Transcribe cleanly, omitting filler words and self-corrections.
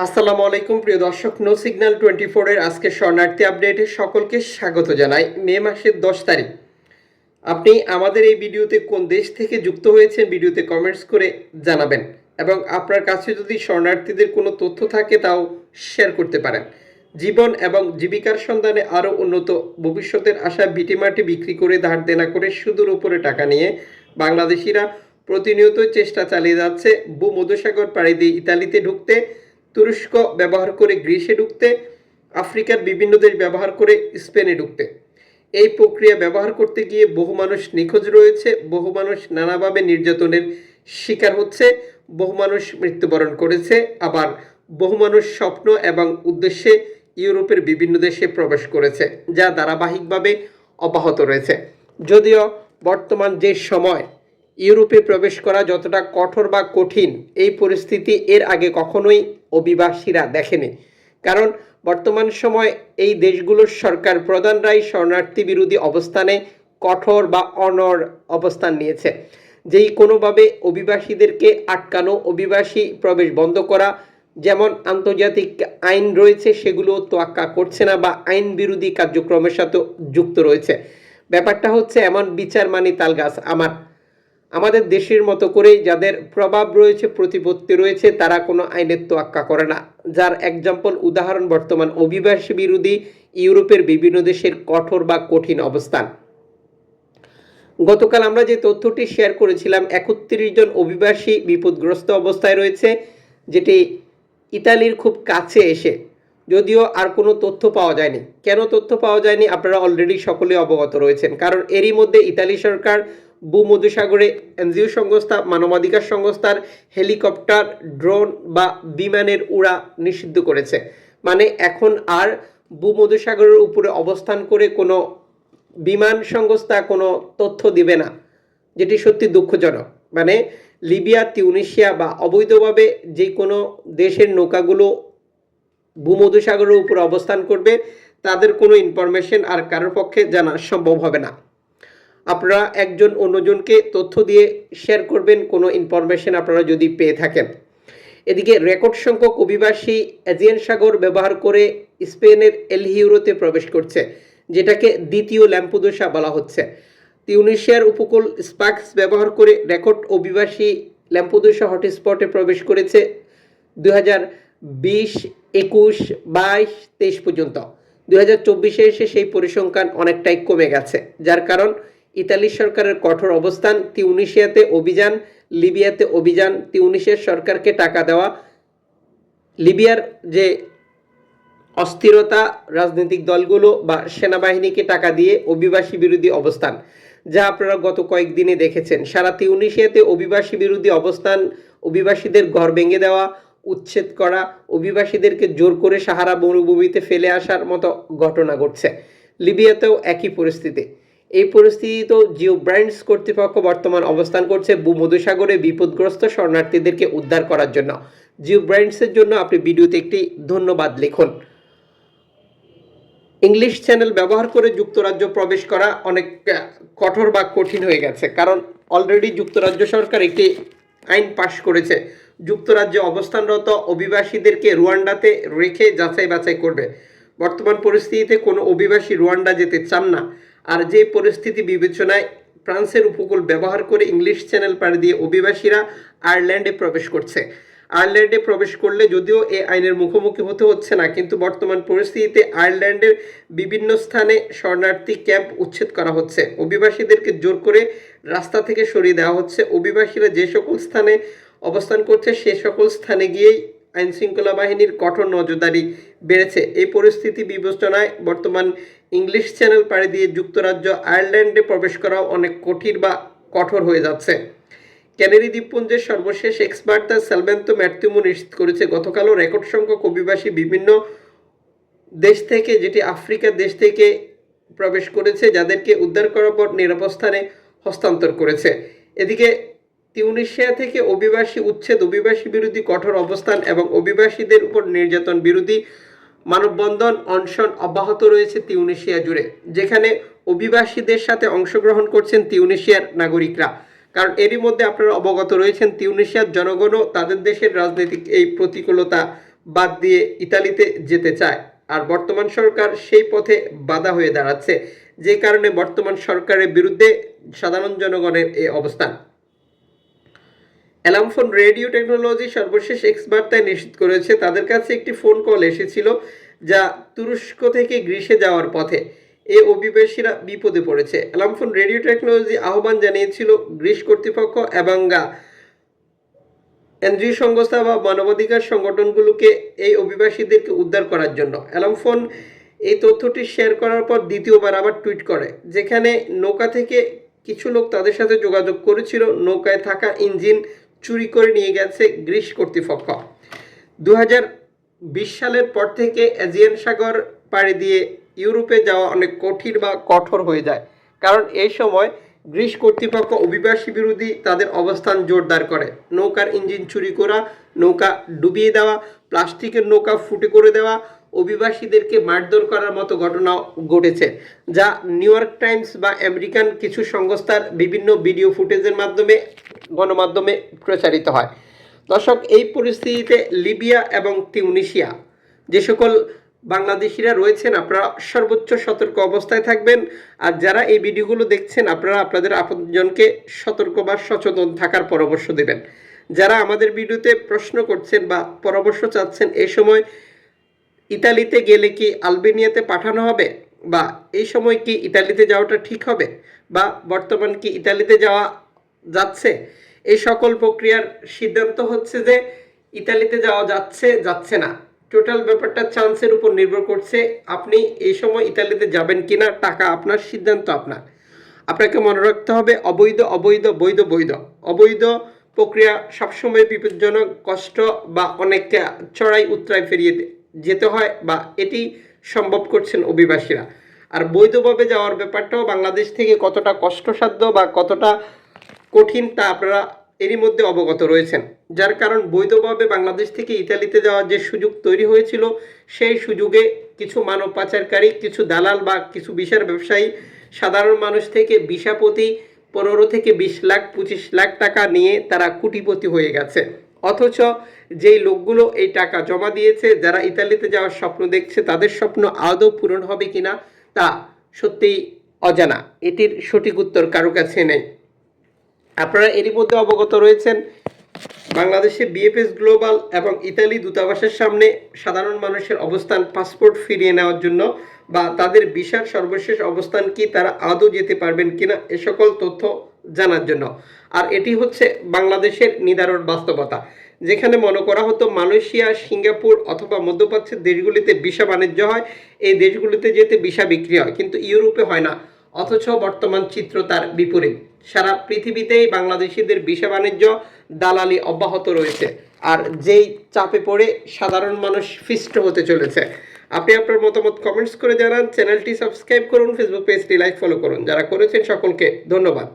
আসসালামু আলাইকুম প্রিয় দর্শক, নো সিগন্যাল 24 এর আজকে শরণার্থী আপডেটে সকলকে স্বাগত জানাই। মে মাসের 10 তারিখ। আপনি আমাদের এই ভিডিওতে কোন দেশ থেকে যুক্ত হয়েছেন ভিডিওতে কমেন্টস করে জানাবেন, এবং আপনার কাছে যদি শরণার্থীদের কোনো তথ্য থাকে তাও শেয়ার করতে পারেন। জীবন এবং জীবিকার সন্ধানে আরও উন্নত ভবিষ্যতের আশা ভিটেমাটি বিক্রি করে ধার দেনা করে সুদের উপরে টাকা নিয়ে বাংলাদেশিরা প্রতিনিয়ত চেষ্টা চালিয়ে যাচ্ছে ভূমধ্যসাগর পাড়ি দিয়ে ইতালিতে ঢুকতে, তুরস্ক ব্যবহার করে গ্রিসে ঢুকতে, আফ্রিকার বিভিন্ন দেশ ব্যবহার করে স্পেনে ঢুকতে। এই প্রক্রিয়া ব্যবহার করতে গিয়ে বহু মানুষ নিখোঁজ রয়েছে, বহু মানুষ নানাভাবে নির্যাতনের শিকার হচ্ছে, বহু মানুষ মৃত্যুবরণ করেছে, আবার বহু মানুষ স্বপ্ন এবং উদ্দেশ্যে ইউরোপের বিভিন্ন দেশে প্রবেশ করেছে, যা ধারাবাহিকভাবে অব্যাহত রয়েছে। যদিও বর্তমান যে সময় ইউরোপে প্রবেশ করা যতটা কঠোর বা কঠিন, এই পরিস্থিতি এর আগে কখনোই অভিবাসীরা দেখেনি। কারণ বর্তমান সময় এই দেশগুলোর সরকার প্রধানরাই শরণার্থী বিরোধী অবস্থানে কঠোর বা অনড় অবস্থান নিয়েছে। যেই কোনোভাবে অভিবাসীদেরকে আটকানো, অভিবাসী প্রবেশ বন্ধ করা, যেমন আন্তর্জাতিক আইন রয়েছে সেগুলো তোয়াক্কা করছে না বা আইন বিরোধী কার্যক্রমের সাথে যুক্ত রয়েছে। ব্যাপারটা হচ্ছে এমন বিচার মানি তালগাছ আমাদের দেশের মতো করেই যাদের প্রভাব রয়েছে, প্রতিপত্তি রয়েছে, তারা কোনো আইনের তোয়াক্কা করে না। যার এক্সাম্পল উদাহরণ বর্তমান অভিবাসী বিরোধী ইউরোপের বিভিন্ন দেশের কঠোর বা কঠিন অবস্থান। গতকাল আমরা যে তথ্যটি শেয়ার করেছিলাম, 31 জন অভিবাসী বিপদগ্রস্ত অবস্থায় রয়েছে, যেটি ইতালির খুব কাছে এসে। যদিও আর কোনো তথ্য পাওয়া যায়নি। কেন তথ্য পাওয়া যায়নি আপনারা অলরেডি সকলে অবগত রয়েছেন। কারণ এরই মধ্যে ইতালি সরকার ভূমধ্যসাগরে এনজিও সংস্থা, মানবাধিকার সংস্থার হেলিকপ্টার, ড্রোন বা বিমানের উড়া নিষিদ্ধ করেছে। মানে এখন আর ভূমধ্যসাগরের উপরে অবস্থান করে কোনো বিমান সংস্থা কোনো তথ্য দিবে না, যেটি সত্যি দুঃখজনক। মানে লিবিয়া, তিউনিসিয়া বা অবৈধভাবে যে কোনো দেশের নৌকাগুলো ভূমধ্যসাগরের উপর অবস্থান করবে, তাদের কোনো ইনফরমেশন আর কারোর পক্ষে জানা সম্ভব হবে না। আপনারা একজন অন্যজনকে তথ্য দিয়ে শেয়ার করবেন কোনো ইনফরমেশন আপনারা যদি পেয়ে থাকেন। এদিকে রেকর্ড সংখ্যক অভিবাসী এজিয়ান সাগর ব্যবহার করে স্পেনের এল হিউরোতে প্রবেশ করছে, যেটাকে দ্বিতীয় ল্যাম্পুদোসা বলা হচ্ছে। তিউনিসিয়ার উপকূল স্পাক্স ব্যবহার করে রেকর্ড অভিবাসী ল্যাম্পুদোসা হটস্পটে প্রবেশ করেছে 2020, 21, 22, 23 পর্যন্ত। 2024-এ এসে সেই পরিসংখ্যান অনেকটাই কমে গেছে, যার কারণ ইতালি সরকারের কঠোর অবস্থান, তিউনিসিয়াতে অভিযান, লিবিয়াতে অভিযান, তিউনিসিয়ার সরকারকে টাকা দেওয়া, লিবিয়ার যে অস্থিরতা, রাজনৈতিক দলগুলো বা সেনাবাহিনীকে টাকা দিয়ে অভিবাসী বিরোধী অবস্থান, যা আপনারা গত কয়েকদিনে দেখেছেন। সারা তিউনিসিয়াতে অভিবাসী বিরোধী অবস্থান, অভিবাসীদের ঘর ভেঙে দেওয়া, উচ্ছেদ করা, অভিবাসীদেরকে জোর করে সাহারা মরুভূমিতে ফেলে আসার মতো ঘটনা ঘটছে। লিবিয়াতেও একই পরিস্থিতি। এই পরিস্থিতিতেও জিও ব্রাইন্ডস কর্তৃপক্ষ বর্তমান অবস্থান করছে ভূমধ্যসাগরে বিপদগ্রস্ত শরণার্থীদেরকে উদ্ধার করার জন্য। জিও ব্রাইন্ডসের জন্য আপনি ভিডিওতে একটি ধন্যবাদ লিখুন। ইংলিশ চ্যানেল ব্যবহার করে যুক্তরাজ্য প্রবেশ করা অনেক কঠোর বা কঠিন হয়ে গেছে, কারণ অলরেডি যুক্তরাজ্য সরকার একটি আইন পাশ করেছে। যুক্তরাজ্যে অবস্থানরত অভিবাসীদেরকে রুয়ান্ডাতে রেখে যাচাই বাছাই করবে। বর্তমান পরিস্থিতিতে কোনো অভিবাসী রুয়ান্ডা যেতে চান না। আর যে পরিস্থিতি বিবেচনায় ফ্রান্সের উপকূল ব্যবহার করে ইংলিশ চ্যানেল পাড়ি দিয়ে অভিবাসীরা আয়ারল্যান্ডে প্রবেশ করছে। আয়ারল্যান্ডে প্রবেশ করলে যদিও এই আইনের মুখোমুখি হতে হচ্ছে না, কিন্তু বর্তমান পরিস্থিতিতে আয়ারল্যান্ডের বিভিন্ন স্থানে শরণার্থী ক্যাম্প উচ্ছেদ করা হচ্ছে, অভিবাসীদেরকে জোর করে রাস্তা থেকে সরিয়ে দেওয়া হচ্ছে। অভিবাসীরা যে সকল স্থানে অবস্থান করছে সে সকল স্থানে গিয়েই আইন শৃঙ্খলা বাহিনীর কঠোর নজরদারি বেড়েছে। এই পরিস্থিতি বিবেচনায় বর্তমান ইংলিশ চ্যানেল পাড়ি দিয়ে যুক্তরাজ্য আয়ারল্যান্ডে প্রবেশ করাও অনেক কঠিন বা কঠোর হয়ে যাচ্ছে। ক্যানারি দ্বীপপুঞ্জের সর্বশেষ এক্সপার্ট দ্য সালভেন্তো ম্যাথিউ নিশ্চিত করেছে, গতকালও রেকর্ড সংখ্যক অভিবাসী বিভিন্ন দেশ থেকে, যেটি আফ্রিকার দেশ থেকে প্রবেশ করেছে, যাদেরকে উদ্ধার করার পর নিরাপদ স্থানে হস্তান্তর করেছে। এদিকে তিউনিসিয়া থেকে অভিবাসী উচ্ছেদ, অভিবাসী বিরোধী কঠোর অবস্থান এবং অভিবাসীদের উপর নির্যাতন বিরোধী মানববন্ধন, অনশন অব্যাহত রয়েছে তিউনিসিয়া জুড়ে, যেখানে অভিবাসীদের সাথে অংশগ্রহণ করছেন তিউনিসিয়ার নাগরিকরা। কারণ এরই মধ্যে আপনারা অবগত রয়েছেন তিউনিসিয়ার জনগণও তাদের দেশের রাজনৈতিক এই প্রতিকূলতা বাদ দিয়ে ইতালিতে যেতে চায়, আর বর্তমান সরকার সেই পথে বাধা হয়ে দাঁড়াচ্ছে, যে কারণে বর্তমান সরকারের বিরুদ্ধে সাধারণ জনগণের এই অবস্থান। অ্যালামফোন রেডিও টেকনোলজি সর্বশেষ এক্স বার্তায় নিশ্চিত করেছে তাদের কাছে একটি ফোন কল এসেছিল যা তুরস্ক থেকে গ্রিসে যাওয়ার পথে। এই অভিবাসীরা বিপদে পড়েছে। অ্যালামফোন রেডিও টেকনোলজি আহ্বান জানিয়েছিল গ্রিস কর্তৃপক্ষ এবং এনজিও সংস্থা বা মানবাধিকার সংগঠনগুলোকে এই অভিবাসীদেরকে উদ্ধার করার জন্য। অ্যালামফোন এই তথ্যটি শেয়ার করার পর দ্বিতীয়বার আবার টুইট করে, যেখানে নৌকা থেকে কিছু লোক তাদের সাথে যোগাযোগ করেছিল। নৌকায় থাকা ইঞ্জিন চুরি করে নিয়ে গেছে গ্রিস কর্তৃপক্ষ। 2020 সালের পর থেকে এজিয়ান সাগর পাড়ি দিয়ে ইউরোপে যাওয়া অনেক কঠিন বা কঠোর হয়ে যায়, কারণ এই সময় গ্রিস কর্তৃপক্ষ অভিবাসী বিরোধী তাদের অবস্থান জোরদার করে। নৌকার ইঞ্জিন চুরি করা, নৌকা ডুবিয়ে দেওয়া, প্লাস্টিকের নৌকা ফুটে করে দেওয়া, অভিবাসীদেরকে মারধর করার মতো ঘটনা ঘটেছে, যা নিউ ইয়র্ক টাইমস বা আমেরিকান কিছু সংস্থার বিভিন্ন ভিডিও ফুটেজের মাধ্যমে গণমাধ্যমে প্রচারিত হয়। দর্শক, এই পরিস্থিতিতে লিবিয়া এবং তিউনিসিয়া যে সকল বাংলাদেশিরা রয়েছেন, আপনারা সর্বোচ্চ সতর্ক অবস্থায় থাকবেন। আর যারা এই ভিডিওগুলো দেখছেন, আপনারা আপনাদের আপনজনকে সতর্ক বা সচেতন থাকার পরামর্শ দেবেন। যারা আমাদের ভিডিওতে প্রশ্ন করছেন বা পরামর্শ চাচ্ছেন, এই সময় ইতালিতে গেলে কি আলবেনিয়াতে পাঠানো হবে, বা এই সময় কি ইতালিতে যাওয়াটা ঠিক হবে, বা বর্তমান কি ইতালিতে যাওয়া যাচ্ছে, এই সকল প্রক্রিয়ার সিদ্ধান্ত হচ্ছে যে ইতালিতে যাওয়া যাচ্ছে না। টোটাল ব্যাপারটা চান্সের উপর নির্ভর করছে। আপনি এই সময় ইতালিতে যাবেন কিনা, টাকা আপনার, সিদ্ধান্ত আপনার। আপনাকে মনে রাখতে হবে অবৈধ অবৈধ বৈধ বৈধ। অবৈধ প্রক্রিয়া সবসময় বিপজ্জনক, কষ্ট বা অনেককে চড়াই উতরাই ফেরিয়ে যেতে হয়, বা এটি সম্ভব করছেন অভিবাসীরা। আর বৈধভাবে যাওয়ার ব্যাপারটাও বাংলাদেশ থেকে কতটা কষ্টসাধ্য বা কতটা কঠিন তা আপনারা এরই মধ্যে অবগত রয়েছেন। যার কারণ বৈধভাবে বাংলাদেশ থেকে ইতালিতে যাওয়ার যে সুযোগ তৈরি হয়েছিল, সেই সুযোগে কিছু মানব পাচারকারী, কিছু দালাল বা কিছু ভিসার ব্যবসায়ী সাধারণ মানুষ থেকে ভিসা প্রতি 15 থেকে 20 লাখ 25 লাখ টাকা নিয়ে তারা কোটিপতি হয়ে গেছে। অথচ যেই লোকগুলো এই টাকা জমা দিয়েছে, যারা ইতালিতে যাওয়ার স্বপ্ন দেখছে, তাদের স্বপ্ন আদৌ পূরণ হবে কিনা তা সত্যিই অজানা। এটির সঠিক উত্তর কারো কাছে নেই। আপনারা এরই মধ্যে অবগত রয়েছেন বাংলাদেশে বিএফএস গ্লোবাল এবং ইতালি দূতাবাসের সামনে সাধারণ মানুষের অবস্থান পাসপোর্ট ফিরিয়ে নেওয়ার জন্য বা তাদের ভিসার সর্বশেষ অবস্থান কি, তারা আদৌ যেতে পারবেন কিনা, এ সকল তথ্য জানার জন্য। আর এটি হচ্ছে বাংলাদেশের নিদারুণ বাস্তবতা, যেখানে মনে করা হতো মালয়েশিয়া, সিঙ্গাপুর অথবা মধ্যপ্রাচ্যের দেশগুলিতে ভিসা বাণিজ্য হয়, এই দেশগুলিতে যেতে ভিসা বিক্রি হয়, কিন্তু ইউরোপে হয় না। অথচ বর্তমান চিত্র তার বিপরীত। সারা পৃথিবীতেই বাংলাদেশিদের ভিসা বাণিজ্য দালালি অব্যাহত রয়েছে, আর যেই চাপে পড়ে সাধারণ মানুষ ফিষ্ট হতে চলেছে। আপনি আপনার মতামত কমেন্টস করে জানান। চ্যানেলটি সাবস্ক্রাইব করুন, ফেসবুক পেজটি লাইক ফলো করুন। যারা করেছেন সকলকে ধন্যবাদ।